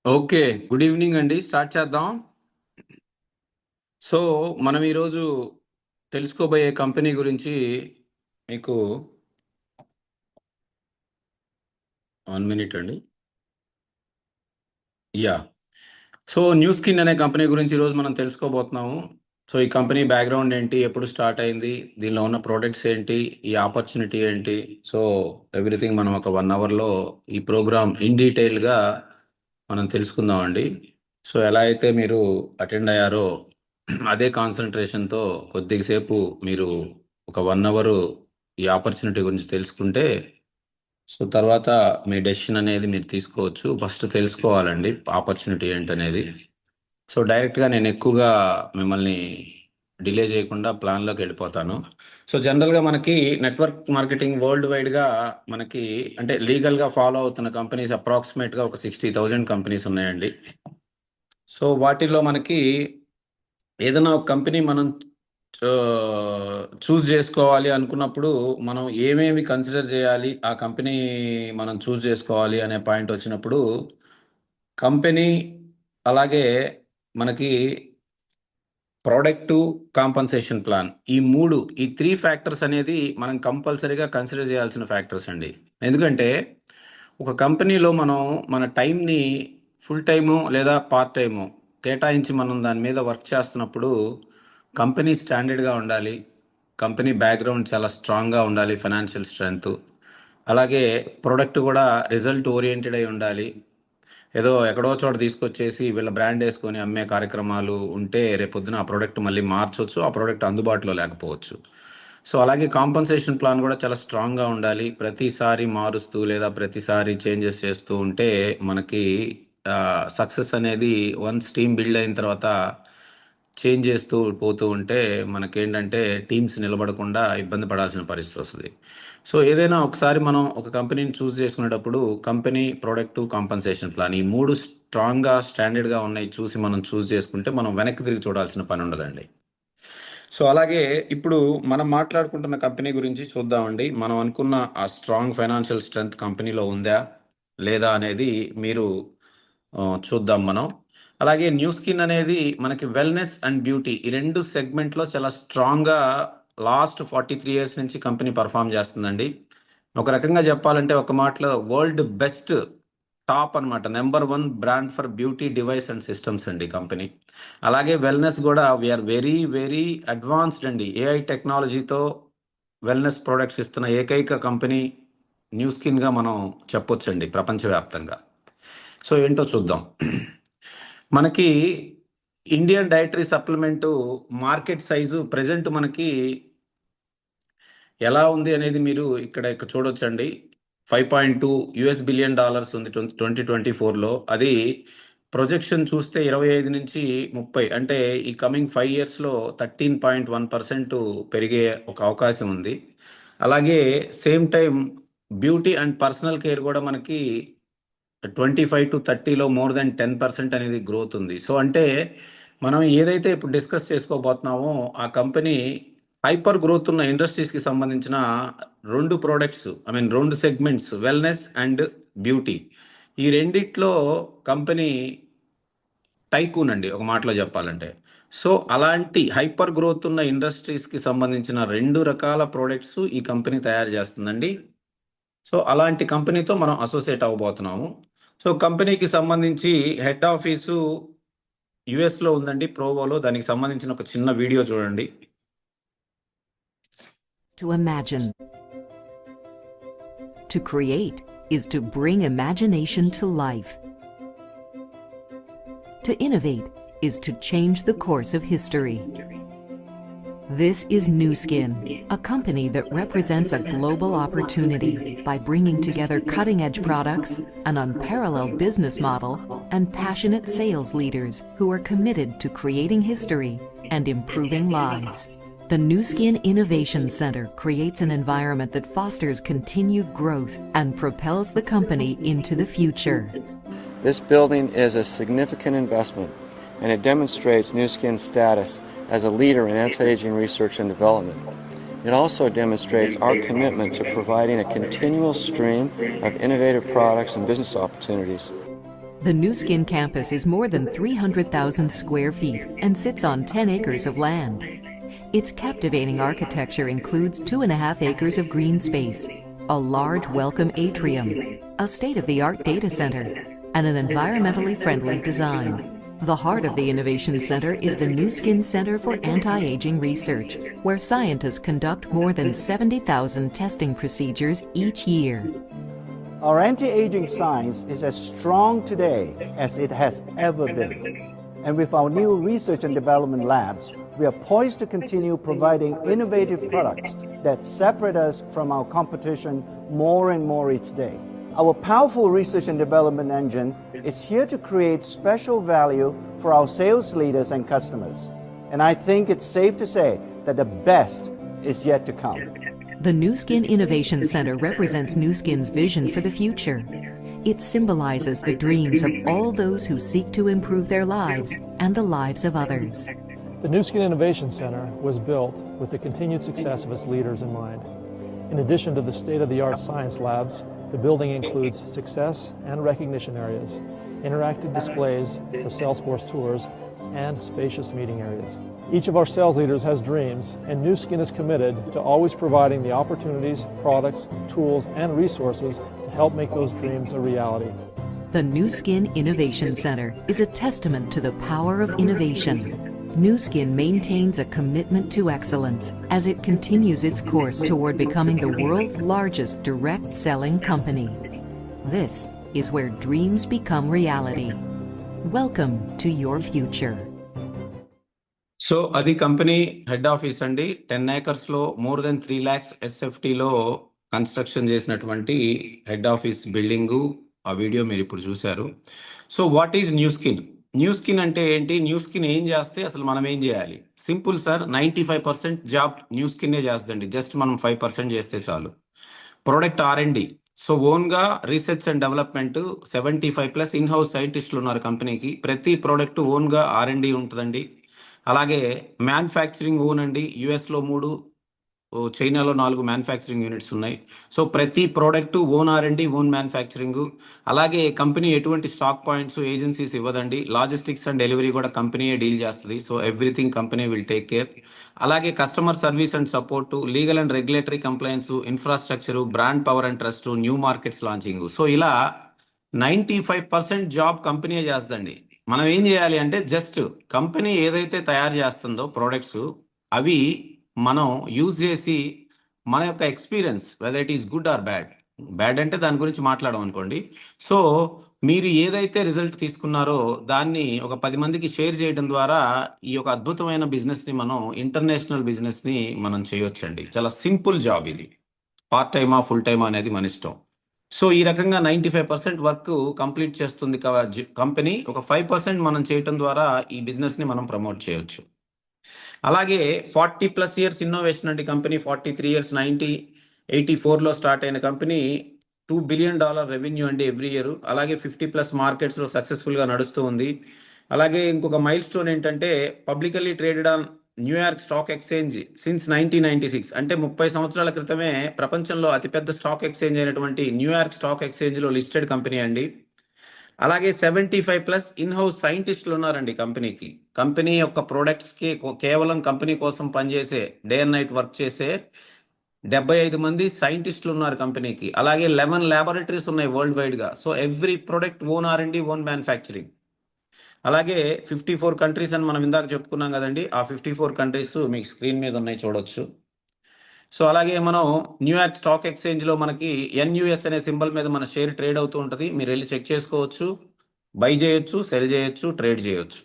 Okay. Good evening అండి. Start చేద్దాం. So, మనం ఈరోజు తెలుసుకోబోయే కంపెనీ గురించి మీకు 1 మినిట్ అండి. యాహ్! సో, న్యూ స్కిన్ అనే కంపెనీ గురించి ఈరోజు మనం తెలుసుకోబోతున్నాము. సో, ఈ కంపెనీ బ్యాక్‌గ్రౌండ్ ఏంటి? ఎప్పుడు స్టార్ట్ అయింది? దీనిలో ఉన్న ప్రొడక్ట్స్ ఏంటి? ఈ ఆపర్చునిటీ ఏంటి? సో, ఎవ్రీథింగ్ మనం ఒక 1 అవర్‌లో ఈ ప్రోగ్రామ్ ఇన్ డీటెయిల్‌గా మనం తెలుసుకుందామండి. సో, ఎలా అయితే మీరు అటెండ్ అయ్యారో అదే కాన్సంట్రేషన్‌తో కొద్దిగా సేపు మీరు ఒక 1 అవరు ఈ ఆపర్చునిటీ గురించి తెలుసుకుంటే, సో, తర్వాత మీ డెసిషన్ అనేది మీరు తీసుకోవచ్చు. ఫస్ట్ తెలుసుకోవాలండి ఆపర్చునిటీ ఏంటనేది. సో, డైరెక్ట్‌గా నేను ఎక్కువగా మిమ్మల్ని డిలే చేయకుండా ప్లాన్‌లోకి వెళ్ళిపోతాను. సో, జనరల్‌గా మనకి నెట్వర్క్ మార్కెటింగ్ వరల్డ్ వైడ్‌గా మనకి అంటే లీగల్‌గా ఫాలో అవుతున్న కంపెనీస్ అప్రాక్సిమేట్‌గా ఒక 60,000 కంపెనీస్ ఉన్నాయండి. సో, వాటిల్లో మనకి ఏదైనా ఒక కంపెనీ మనం చూజ్ చేసుకోవాలి అనుకున్నప్పుడు, మనం ఏమేమి కన్సిడర్ చేయాలి? ఆ కంపెనీ మనం చూజ్ చేసుకోవాలి అనే పాయింట్ వచ్చినప్పుడు, కంపెనీ అలాగే మనకి ప్రొడక్టు, కాంపెన్సేషన్ ప్లాన్. ఈ 3 ఫ్యాక్టర్స్ అనేది మనం కంపల్సరీగా కన్సిడర్ చేయాల్సిన ఫ్యాక్టర్స్ అండి. ఎందుకంటే, ఒక కంపెనీలో మనం మన టైంని ఫుల్ టైము లేదా పార్ట్ టైము కేటాయించి మనం దాని మీద వర్క్ చేస్తున్నప్పుడు, కంపెనీ స్టాండర్డ్‌గా ఉండాలి. కంపెనీ బ్యాక్‌గ్రౌండ్ చాలా స్ట్రాంగ్‌గా ఉండాలి ఫైనాన్షియల్ స్ట్రెంగ్త్. అలాగే ప్రొడక్ట్ కూడా రిజల్ట్ ఓరియెంటెడ్ అయి ఉండాలి. ఏదో ఎక్కడో చోట తీసుకొచ్చేసి వీళ్ళ బ్రాండ్ వేసుకొని అమ్మే కార్యక్రమాలు ఉంటే రేపొద్దున ఆ ప్రోడక్ట్ మళ్ళీ మార్చొచ్చు. ఆ ప్రోడక్ట్ అందుబాటులో లేకపోవచ్చు. సో, అలాగే కాంపెన్సేషన్ ప్లాన్ కూడా చాలా స్ట్రాంగ్‌గా ఉండాలి. ప్రతిసారి మారుస్తూ లేదా ప్రతిసారి చేంజెస్ చేస్తూ ఉంటే మనకి సక్సెస్ అనేది వన్స్ టీమ్ బిల్డ్ అయిన తర్వాత చేంజ్ చేస్తూ పోతూ ఉంటే మనకేంటంటే టీమ్స్ నిలబడకుండా ఇబ్బంది పడాల్సిన పరిస్థితి వస్తది. సో, ఏదైనా ఒకసారి మనం ఒక కంపెనీని చూజ్ చేసుకునేటప్పుడు కంపెనీ, ప్రొడక్టు, కాంపెన్సేషన్ ప్లాన్ ఈ 3 స్ట్రాంగ్‌గా, స్టాండర్డ్‌గా ఉన్నాయి చూసి మనం చూజ్ చేసుకుంటే మనం వెనక్కి తిరిగి చూడాల్సిన పనుండదండి. సో, అలాగే ఇప్పుడు మనం మాట్లాడుకుంటున్న కంపెనీ గురించి చూద్దామండి. మనం అనుకున్న ఆ స్ట్రాంగ్ ఫైనాన్షియల్ స్ట్రెంగ్త్ కంపెనీలో ఉందా? లేదా? అనేది మీరు చూద్దాం మనం. అలాగే న్యూ స్కిన్ అనేది మనకి వెల్‌నెస్ అండ్ బ్యూటీ ఈ 2 సెగ్మెంట్‌లో చాలా స్ట్రాంగ్‌గా లాస్ట్ 43 ఇయర్స్ నుంచి కంపెనీ పెర్ఫార్మ్ చేస్తుందండి. ఒక రకంగా చెప్పాలంటే ఒక మాటలో వరల్డ్ బెస్ట్ టాప్ అన్నమాట. Number 1 brand for beauty device and systems అండి కంపెనీ. అలాగే వెల్‌నెస్ గూడా we are very, very advanced అండి. ఏఐ టెక్నాలజీతో వెల్‌నెస్ ప్రొడక్ట్స్ ఇస్తున్న ఏకైక కంపెనీ న్యూ స్కిన్‌గా మనం చెప్పొచ్చండి ప్రపంచవ్యాప్తంగా. సో, ఏంటో చూద్దాం. మనకి Indian dietary supplement market size present మనకి ఎలా ఉంది అనేది మీరు ఇక్కడ చూడొచ్చండి. $5.2 బిలియన్ ఉంది 2024లో. అది ప్రొజెక్షన్ చూస్తే 25-30 అంటే ఈ కమింగ్ 5 ఇయర్స్‌లో 13.1% పెరిగే ఒక అవకాశం ఉంది. అలాగే same time beauty and personal care గూడా మనకి 25-30లో మోర్ దాన్ 10% అనేది గ్రోత్ ఉంది. సో, అంటే మనం ఏదైతే ఇప్పుడు డిస్కస్ చేసుకోబోతున్నామో ఆ కంపెనీ హైపర్ గ్రోత్ ఉన్న ఇండస్ట్రీస్‌కి సంబంధించిన 2 products I mean 2 segments wellness and beauty. ఈ రెండిట్లో కంపెనీ టైకూన్ అండి ఒక మాటలో చెప్పాలంటే. సో, అలాంటి హైపర్ గ్రోత్ ఉన్న ఇండస్ట్రీస్‌కి సంబంధించిన 2 రకాల ప్రొడక్ట్స్ ఈ కంపెనీ తయారు చేస్తుందండి. సో, అలాంటి కంపెనీతో మనం అసోసియేట్ అవ్వబోతున్నాము. సో, కంపెనీకి సంబంధించి హెడ్ ఆఫీసు యూఎస్‌లో ఉందండి. ప్రోవోలో. దానికి సంబంధించిన ఒక చిన్న వీడియో చూడండి. To imagine. To create is to bring imagination to life. To innovate is to change the course of history. This is Nu Skin, a company that represents a global opportunity by bringing together cutting-edge products, an unparalleled business model, and passionate sales leaders who are committed to creating history and improving lives. The Nu Skin Innovation Center creates an environment that fosters continued growth and propels the company into the future. This building is a significant investment, and it demonstrates Nu Skin's status as a leader in anti-aging research and development. It also demonstrates our commitment to providing a continual stream of innovative products and business opportunities. The Nu Skin campus is more than 300,000 square feet and sits on 10 acres of land. Its captivating architecture includes 2.5 acres of green space, a large welcome atrium, a state-of-the-art data center, and an environmentally friendly design. The heart of the Innovation Center is the Nu Skin Center for Anti-Aging Research, where scientists conduct more than 70,000 testing procedures each year. Our anti-aging science is as strong today as it has ever been. And with our new research and development labs, we are poised to continue providing innovative products that separate us from our competition more and more each day. Our powerful research and development engine is here to create special value for our sales leaders and customers. And I think it's safe to say that the best is yet to come. The Nu Skin Innovation Center represents Nu Skin's vision for the future. It symbolizes the dreams of all those who seek to improve their lives and the lives of others. The Nu Skin Innovation Center was built with the continued success of its leaders in mind. In addition to the state-of-the-art science labs, the building includes success and recognition areas, interactive displays for Salesforce tours, and spacious meeting areas. Each of our sales leaders has dreams, and Nu Skin is committed to always providing the opportunities, products, tools, and resources to help make those dreams a reality. The Nu Skin Innovation Center is a testament to the power of innovation. Nu Skin maintains a commitment to excellence as it continues its course toward becoming the world's largest direct selling company. This is where dreams become reality. Welcome to your future. So అది company head office అండి. 10 acres లో more than 3 lakhs SFTలో construction చేసినటువంటి head office building. ఆ video మీరు ఇప్పుడు చూశారు. So what is new skin? New skin అంటే ఏంటి? న్యూ స్కిన్ ఏం చేస్తే అసలు మనం ఏం చేయాలి? సింపుల్ సార్, 95% జాబ్ న్యూ స్కిన్నే చేస్తుందండి. జస్ట్ మనం 5% చేస్తే చాలు. Product R&D. సో ఓన్గా research and development 75+ in house సైంటిస్టులు ఉన్నారు కంపెనీకి. ప్రతి ప్రోడక్ట్ ఓన్గా R&D ఉంటుందండి. అలాగే మ్యానుఫ్యాక్చరింగ్ ఓన్ అండి. యుఎస్లో 3, చైనాలో 4 మ్యానుఫ్యాక్చరింగ్ యూనిట్స్ ఉన్నాయి. సో ప్రతి product own R&D, own manufacturing. అలాగే కంపెనీ ఎటువంటి స్టాక్ పాయింట్స్ ఏజెన్సీస్ ఇవ్వదండి. లాజిస్టిక్స్ అండ్ డెలివరీ కూడా కంపెనీయే డీల్ చేస్తుంది. So everything company will take care. అలాగే customer service and support, legal and regulatory compliance, infrastructure, brand power and trust, new markets launching. So ఇలా 95% job కంపెనీయే చేస్తుందండి. మనం ఏం చేయాలి అంటే జస్ట్ కంపెనీ ఏదైతే తయారు చేస్తుందో ప్రోడక్ట్స్, అవి మనం యూజ్ చేసి మన యొక్క experience, whether it is good or bad. Bad అంటే దాని గురించి మాట్లాడడం అనుకోండి. సో మీరు ఏదైతే రిజల్ట్ తీసుకున్నారో దాన్ని ఒక 10 మందికి షేర్ చేయడం ద్వారా ఈ యొక్క అద్భుతమైన బిజినెస్ని మనం, ఇంటర్నేషనల్ బిజినెస్ని మనం చేయొచ్చండి. చాలా సింపుల్ జాబ్ ఇది. పార్ట్ టైమా ఫుల్ టైమా అనేది మన ఇష్టం. సో ఈ రకంగా 95% వర్క్ కంప్లీట్ చేస్తుంది కంపెనీ. ఒక 5% మనం చేయటం ద్వారా ఈ బిజినెస్ని మనం ప్రమోట్ చేయొచ్చు. అలాగే 40+ years ఇన్నోవేషన్ అండి కంపెనీ. 43 years, 1984లో స్టార్ట్ అయిన కంపెనీ. $2 billion రెవెన్యూ అండి ఎవ్రీ ఇయర్. అలాగే 50+ మార్కెట్స్లో సక్సెస్ఫుల్గా నడుస్తూ ఉంది. అలాగే ఇంకొక మైల్ స్టోన్ ఏంటంటే publicly traded on New York stock exchange since 1996. అంటే 30 సంవత్సరాల క్రితమే ప్రపంచంలో అతిపెద్ద స్టాక్ ఎక్స్చేంజ్ అయినటువంటి న్యూయార్క్ స్టాక్ ఎక్స్చేంజ్లో లిస్టెడ్ కంపెనీ అండి. అలాగే 75+ ఇన్ హౌస్ సైంటిస్టులు ఉన్నారండి కంపెనీకి. కంపెనీ యొక్క ప్రోడక్ట్స్కి కేవలం కంపెనీ కోసం పనిచేసే, డే అండ్ నైట్ వర్క్ చేసే 75 మంది సైంటిస్టులు ఉన్నారు కంపెనీకి. అలాగే 11 ల్యాబొరేటరీస్ ఉన్నాయి వరల్డ్ వైడ్గా. So every product own R&D, own manufacturing. అలాగే 54 కంట్రీస్ అని మనం ఇందాక చెప్పుకున్నాం కదండి. ఆ 54 కంట్రీస్ మీకు స్క్రీన్ మీద ఉన్నాయి, చూడొచ్చు. సో అలాగే మనం న్యూయార్క్ స్టాక్ ఎక్స్చేంజ్లో మనకి NUS అనే సింబల్ మీద మన షేర్ ట్రేడ్ అవుతూ ఉంటుంది. మీరు వెళ్ళి చెక్ చేసుకోవచ్చు, బై చేయొచ్చు, సెల్ చేయొచ్చు, ట్రేడ్ చేయొచ్చు.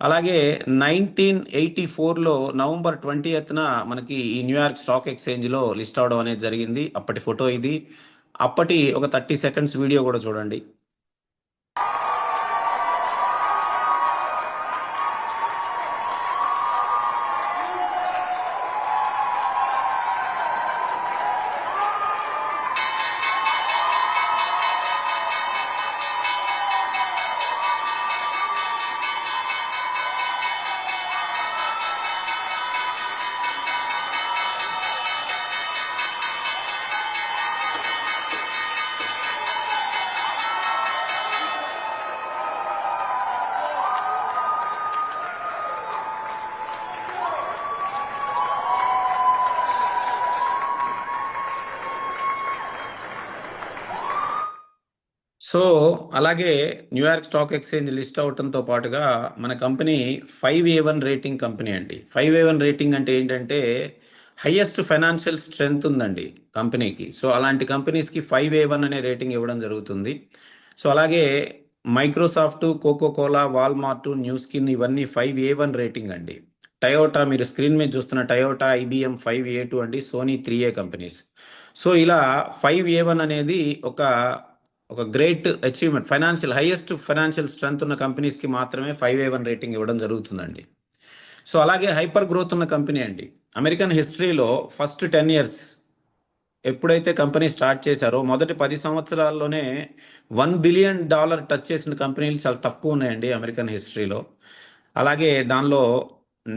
అలాగే 1984లో November 20th మనకి ఈ న్యూయార్క్ స్టాక్ ఎక్స్చేంజ్లో లిస్ట్ అవడం అనేది జరిగింది. అప్పటి ఫోటో ఇది. అప్పటి ఒక 30 seconds వీడియో కూడా చూడండి. సో అలాగే న్యూయార్క్ స్టాక్ ఎక్స్చేంజ్ లిస్ట్ అవటంతో పాటుగా మన కంపెనీ 5A1 రేటింగ్ కంపెనీ అండి. 5A1 రేటింగ్ అంటే ఏంటంటే హైయెస్ట్ ఫైనాన్షియల్ స్ట్రెంగ్త్ ఉందండి కంపెనీకి. సో అలాంటి కంపెనీస్కి 5A1 అనే రేటింగ్ ఇవ్వడం జరుగుతుంది. సో అలాగే Microsoft, Coca Cola, Walmart, Nu Skin ఇవన్నీ 5A1 రేటింగ్ అండి. టయోటా, మీరు స్క్రీన్ మీద చూస్తున్న టయోటా, ఐబిఎం 5A2 అండి. Sony 3A companies. సో ఇలా 5A1 అనేది ఒక great achievement. Highest financial strength ఉన్న కంపెనీస్కి మాత్రమే 5A1 రేటింగ్ ఇవ్వడం జరుగుతుందండి. సో అలాగే హైపర్ గ్రోత్ ఉన్న కంపెనీ అండి. అమెరికన్ హిస్టరీలో ఫస్ట్ 10 ఇయర్స్ ఎప్పుడైతే కంపెనీ స్టార్ట్ చేశారో మొదటి 10 సంవత్సరాల్లోనే $1 బిలియన్ టచ్ చేసిన కంపెనీలు చాలా తక్కువ ఉన్నాయండి అమెరికన్ హిస్టరీలో. అలాగే దానిలో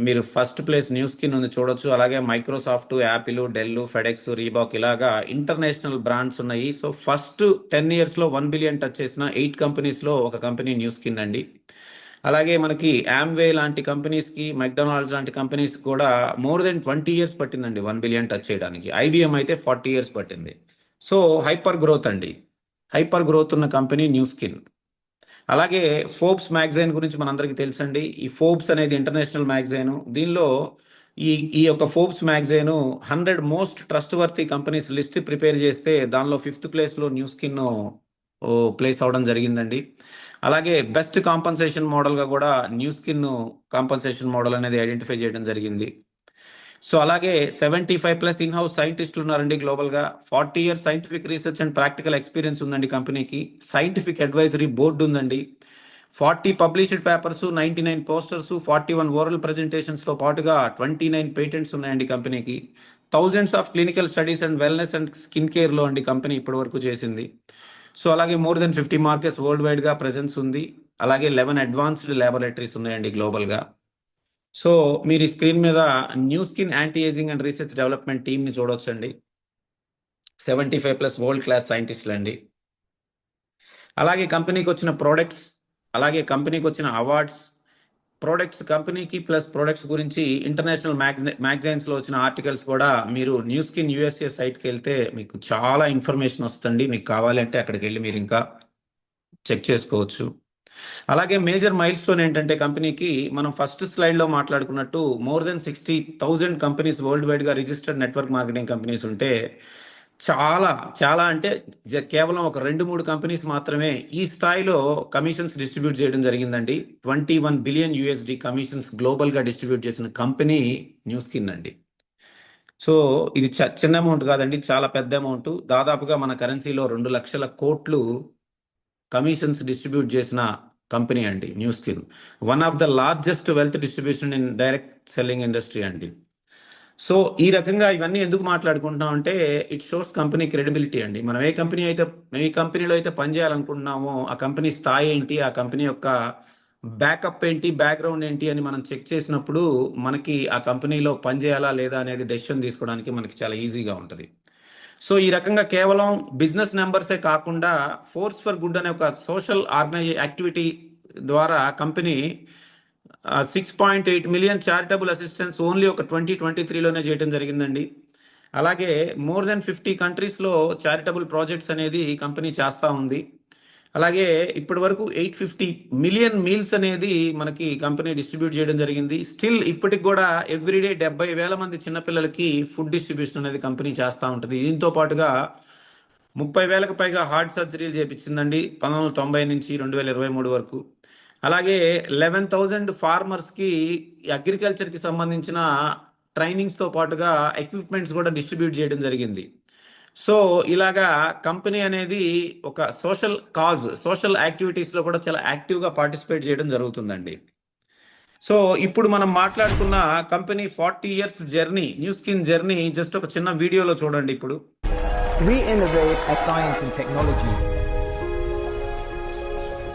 మీరు ఫస్ట్ ప్లేస్ న్యూ స్కిన్ ఉంది చూడొచ్చు. అలాగే Microsoft, Apple, Dell, FedEx, Reebok ఇలాగా ఇంటర్నేషనల్ బ్రాండ్స్ ఉన్నాయి. సో ఫస్ట్ 10 ఇయర్స్లో 1 బిలియన్ టచ్ చేసిన 8 కంపెనీస్లో ఒక కంపెనీ న్యూ స్కిన్ అండి. అలాగే మనకి యామ్వే లాంటి కంపెనీస్కి, మెక్డొనాల్డ్స్ లాంటి కంపెనీస్ కూడా మోర్ దెన్ 20 ఇయర్స్ పట్టిందండి 1 బిలియన్ టచ్ చేయడానికి. ఐబిఎం అయితే 40 ఇయర్స్ పట్టింది. సో హైపర్ గ్రోత్ అండి. హైపర్ గ్రోత్ ఉన్న కంపెనీ న్యూ స్కిన్. అలాగే ఫోర్బ్స్ మ్యాగజైన్ గురించి మనందరికీ తెలుసండి. ఈ ఫోర్బ్స్ అనేది ఇంటర్నేషనల్ మ్యాగజైన్. దీనిలో ఈ యొక్క Forbes magazine 100 most trust worthy companies list prepare చేస్తే దానిలో 5th ప్లేస్లో న్యూ స్కిన్ ప్లేస్ అవడం జరిగిందండి. అలాగే బెస్ట్ కాంపన్సేషన్ మోడల్గా కూడా న్యూ స్కిన్ కాంపన్సేషన్ మోడల్ అనేది ఐడెంటిఫై చేయడం జరిగింది. సో అలాగే 75+ ఇన్ హౌస్ సైంటిస్టులు ఉన్నారండి గ్లోబల్గా. 40 years scientific research and practical experience ఉందండి కంపెనీకి. సైంటిఫిక్ అడ్వైజరీ బోర్డు ఉందండి. 40 పబ్లిష్డ్ పేపర్స్, 99 పోస్టర్స్, 41 ఓరల్ ప్రెజెంటేషన్స్తో పాటుగా 29 పేటెంట్స్ ఉన్నాయండి కంపెనీకి. Thousands of clinical studies and wellness and skin కేర్లో అండి కంపెనీ ఇప్పటి వరకు చేసింది. సో అలాగే మోర్ దెన్ 50 మార్కెట్స్ వరల్డ్ వైడ్గా ప్రెజెన్స్ ఉంది. అలాగే 11 అడ్వాన్స్డ్ ల్యాబొరేటరీస్ ఉన్నాయండి గ్లోబల్గా. సో మీరు ఈ స్క్రీన్ మీద new skin anti ageing and research development టీమ్ని చూడొచ్చండి. 75+ వరల్డ్ క్లాస్ సైంటిస్టులు అండి. అలాగే కంపెనీకి వచ్చిన ప్రోడక్ట్స్, అలాగే కంపెనీకి వచ్చిన అవార్డ్స్, ప్రోడక్ట్స్ కంపెనీకి ప్లస్ ప్రోడక్ట్స్ గురించి ఇంటర్నేషనల్ మ్యాగజైన్స్లో వచ్చిన ఆర్టికల్స్ కూడా మీరు న్యూ స్కిన్ యూఎస్ఏ సైట్కి వెళ్తే మీకు చాలా ఇన్ఫర్మేషన్ వస్తుంది. మీకు కావాలంటే అక్కడికి వెళ్ళి మీరు ఇంకా చెక్ చేసుకోవచ్చు. అలాగే మేజర్ మైల్ స్టోన్ ఏంటంటే కంపెనీకి మనం ఫస్ట్ స్లైడ్లో మాట్లాడుకున్నట్టు మోర్ దెన్ 60,000 కంపెనీస్ వరల్డ్ వైడ్గా రిజిస్టర్డ్ నెట్వర్క్ మార్కెటింగ్ కంపెనీస్ ఉంటే చాలా అంటే కేవలం ఒక 2-3 కంపెనీస్ మాత్రమే ఈ స్థాయిలో కమిషన్స్ డిస్ట్రిబ్యూట్ చేయడం జరిగిందండి. $21 బిలియన్ కమిషన్స్ గ్లోబల్గా డిస్ట్రిబ్యూట్ చేసిన కంపెనీ న్యూ స్కిన్ అండి. సో ఇది చిన్న అమౌంట్ కాదండి, చాలా పెద్ద అమౌంట్. దాదాపుగా మన కరెన్సీలో 2 లక్షల కోట్లు కమిషన్స్ డిస్ట్రిబ్యూట్ చేసిన కంపెనీ అండి new skin. One of the largest wealth distribution in direct selling industry అండి. సో ఈ రకంగా ఇవన్నీ ఎందుకు మాట్లాడుకుంటున్నాం అంటే ఇట్ షోస్ కంపెనీ క్రెడిబిలిటీ అండి. మనం ఏ కంపెనీలో అయితే పనిచేయాలనుకుంటున్నామో ఆ కంపెనీ స్థాయి ఏంటి, ఆ కంపెనీ యొక్క బ్యాకప్ ఏంటి, బ్యాక్గ్రౌండ్ ఏంటి అని మనం చెక్ చేసినప్పుడు మనకి ఆ కంపెనీలో పనిచేయాలా లేదా అనేది డెసిషన్ తీసుకోవడానికి మనకి చాలా ఈజీగా ఉంటుంది. సో ఈ రకంగా కేవలం బిజినెస్ నెంబర్సే కాకుండా ఫోర్స్ ఫర్ గుడ్ అనే ఒక సోషల్ యాక్టివిటీ ద్వారా company 6.8 million charitable assistance only ఒక 2023లోనే చేయడం జరిగిందండి. అలాగే మోర్ దెన్ 50 కంట్రీస్లో చారిటబుల్ ప్రాజెక్ట్స్ అనేది కంపెనీ చేస్తూ ఉంది. అలాగే ఇప్పటి వరకు 850 మిలియన్ మీల్స్ అనేది మనకి కంపెనీ డిస్ట్రిబ్యూట్ చేయడం జరిగింది. స్టిల్ ఇప్పటికి కూడా ఎవ్రీడే 70,000 మంది చిన్నపిల్లలకి ఫుడ్ డిస్ట్రిబ్యూషన్ అనేది కంపెనీ చేస్తూ ఉంటుంది. దీంతో పాటుగా 30,000కు పైగా హార్ట్ సర్జరీలు చేపించిందండి 1990 నుంచి 2023 వరకు. అలాగే 11,000 ఫార్మర్స్కి అగ్రికల్చర్కి సంబంధించిన ట్రైనింగ్స్తో పాటుగా ఎక్విప్మెంట్స్ కూడా డిస్ట్రిబ్యూట్ చేయడం జరిగింది. సో ఇలాగా కంపెనీ అనేది ఒక సోషల్ యాక్టివిటీస్లో కూడా చాలా యాక్టివ్గా పార్టిసిపేట్ చేయడం జరుగుతుందండి. సో ఇప్పుడు మనం మాట్లాడుకున్న company 40 years journey, new skin journey just ఒక చిన్న వీడియోలో చూడండి. ఇప్పుడు We innovate at science and technology.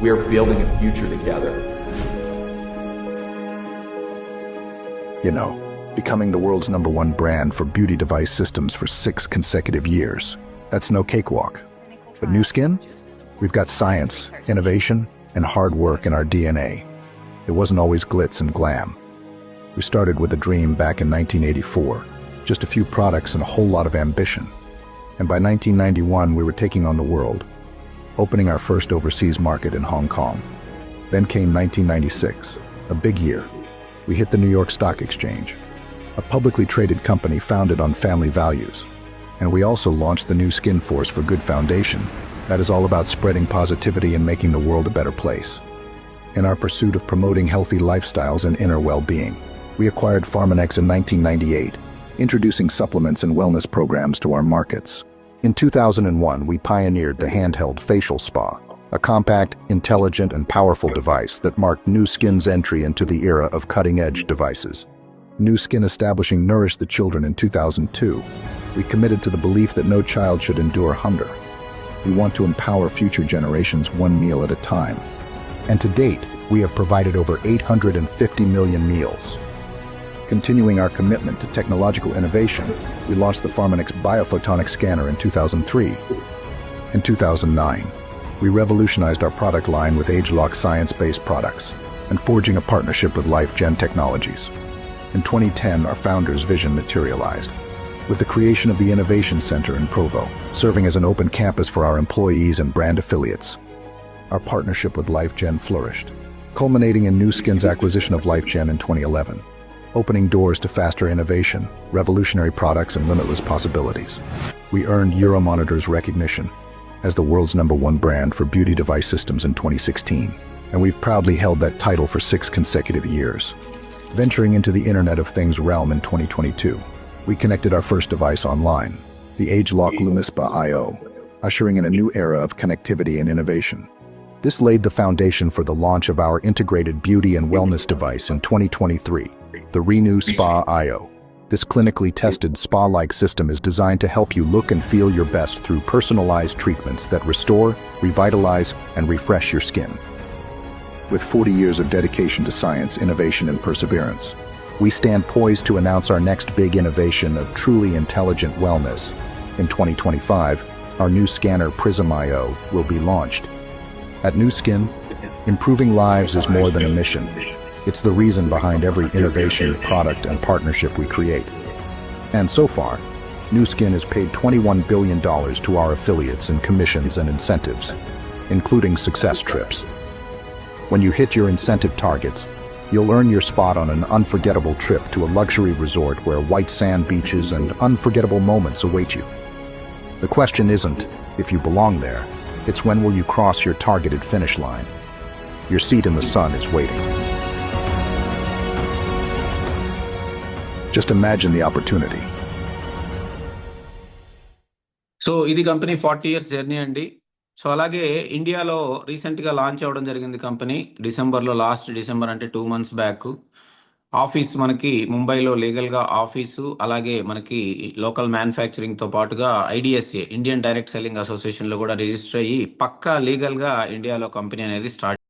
We are building a future together. You know, becoming the world's #1 brand for beauty device systems for 6 consecutive years. That's no cakewalk. But New Skin? We've got science, innovation, and hard work in our DNA. It wasn't always glitz and glam. We started with a dream back in 1984, just a few products and a whole lot of ambition. And by 1991, we were taking on the world. opening our first overseas market in Hong Kong. Then came 1996, a big year. We hit the New York Stock Exchange, a publicly traded company founded on family values. And we also launched the new Skin Force for Good Foundation that is all about spreading positivity and making the world a better place. In our pursuit of promoting healthy lifestyles and inner well-being, we acquired Pharmanex in 1998, introducing supplements and wellness programs to our markets. In 2001, we pioneered the handheld facial spa, a compact, intelligent, and powerful device that marked Nu Skin's entry into the era of cutting-edge devices. Nu Skin establishing Nourish the Children in 2002, we committed to the belief that no child should endure hunger. We want to empower future generations one meal at a time. And to date, we have provided over 850 million meals. Continuing our commitment to technological innovation, we launched the Pharmanex Biophotonic Scanner in 2003. In 2009, we revolutionized our product line with ageLOC science-based products and forging a partnership with LifeGen Technologies. In 2010, our founder's vision materialized, with the creation of the Innovation Center in Provo, serving as an open campus for our employees and brand affiliates. Our partnership with LifeGen flourished, culminating in Nu Skin's acquisition of LifeGen in 2011, opening doors to faster innovation, revolutionary products, and limitless possibilities. We earned Euromonitor's recognition as the world's #1 brand for beauty device systems in 2016, and we've proudly held that title for 6 consecutive years. Venturing into the Internet of Things realm in 2022, we connected our first device online, the ageLOC Lumispa IO, ushering in a new era of connectivity and innovation. This laid the foundation for the launch of our integrated beauty and wellness device in 2023, the Renew Spa IO. This clinically tested spa-like system is designed to help you look and feel your best through personalized treatments that restore, revitalize, and refresh your skin. With 40 years of dedication to science, innovation, and perseverance, we stand poised to announce our next big innovation of truly intelligent wellness. In 2025, our new scanner Prism IO will be launched. At Nu Skin, improving lives is more than a mission. It's the reason behind every innovation, product, and partnership we create. And so far, Nu Skin has paid $21 billion to our affiliates in commissions and incentives, including success trips. When you hit your incentive targets, you'll earn your spot on an unforgettable trip to a luxury resort where white sand beaches and unforgettable moments await you. The question isn't if you belong there, it's when will you cross your targeted finish line. Your seat in the sun is waiting. Just imagine the opportunity. So ఇది company 40 years journey అండి. So అలాగే ఇండియాలో రీసెంట్గా launch అవ్వడం జరిగింది company డిసెంబర్లో, last December అంటే 2 months back. Office మనకి ముంబైలో లీగల్గా ఆఫీసు, అలాగే మనకి లోకల్ మ్యానుఫ్యాక్చరింగ్తో పాటుగా IDSA ఇండియన్ డైరెక్ట్ సెల్లింగ్ అసోసియేషన్లో కూడా రిజిస్టర్ అయ్యి పక్కా లీగల్గా ఇండియాలో కంపెనీ అనేది స్టార్ట్